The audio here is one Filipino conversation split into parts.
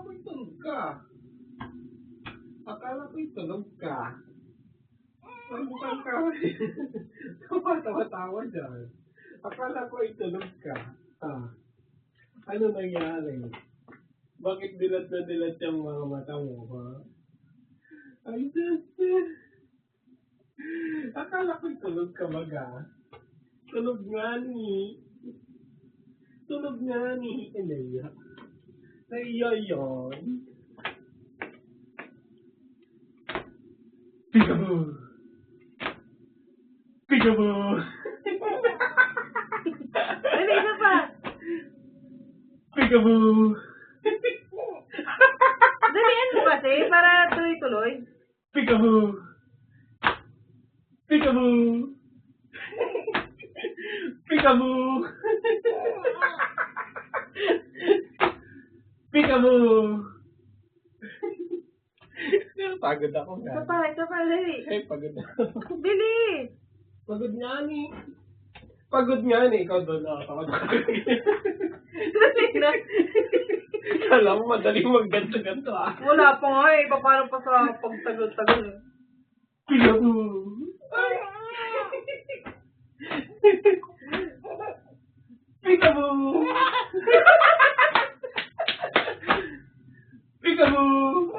ko'y tulog ka. Akala ko'y tulog ka. Mamukhang ka. Tawa-tawa dyan. Akala ko'y tulog ka. Ano nangyari? Bakit dilat na dilat yung mga mata mo, ha? Ay, akala ko'y tulog ka baga. Tulog nga ni. Tulog nga ni. Naiya. Naiya yun. Peekaboo! Peekaboo! Dali, isa pa. Peekaboo! Dalian mo kasi para tuloy-tuloy. Peekaboo! Peekaboo! Peekaboo! Peekaboo! Pagod ako nga. Isa pa, dali. Eh, pagod ako. Bilis. Pagod nga ni. Pagod nga ni. Ikaw doon ako. Dali na. Kala mo madali mag-ganto-ganto ah. Wala pa nga eh. Paano pa sa pagtagol-tagol eh. Peekaboo! Peekaboo! Peekaboo!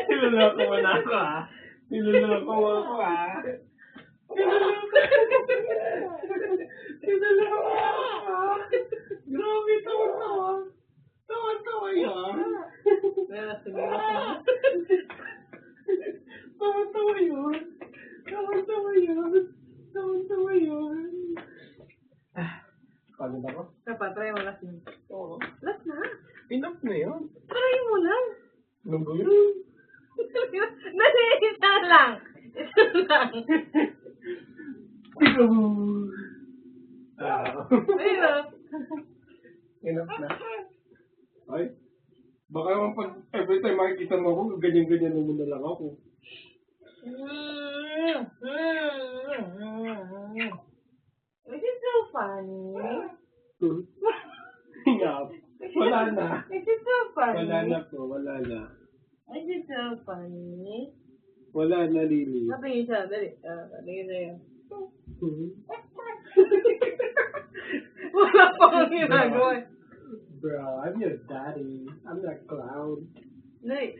Niloloko mo na ako ah. Niloloko mo ako ah. Niloloko mo ako ah. Grabe, tawa-tawa. Tawa-tawa yun. Tawa-tawa yun. Tawa-tawa yun. Tawa-tawa yun. Pagod ako? Dapat, try mo last na. Oo. Last na? Enough na yun. Try mo lang. Ano ba yun? Dali, isa lang. Isa lang. Peekaboo! Ayun. Enough na. Ay, baka naman pag every time makikita mo ako, ganyan-ganyan naman na lang ako. Is it so funny? Yeah. Wala na. Is it so funny? Wala na po, wala na. Is it so funny? Wala na, Lily. Sabi isa, dali. Dali sa'yo. Wala pa akong ginagawa. Bro, I'm your daddy. I'm that clown. Dali.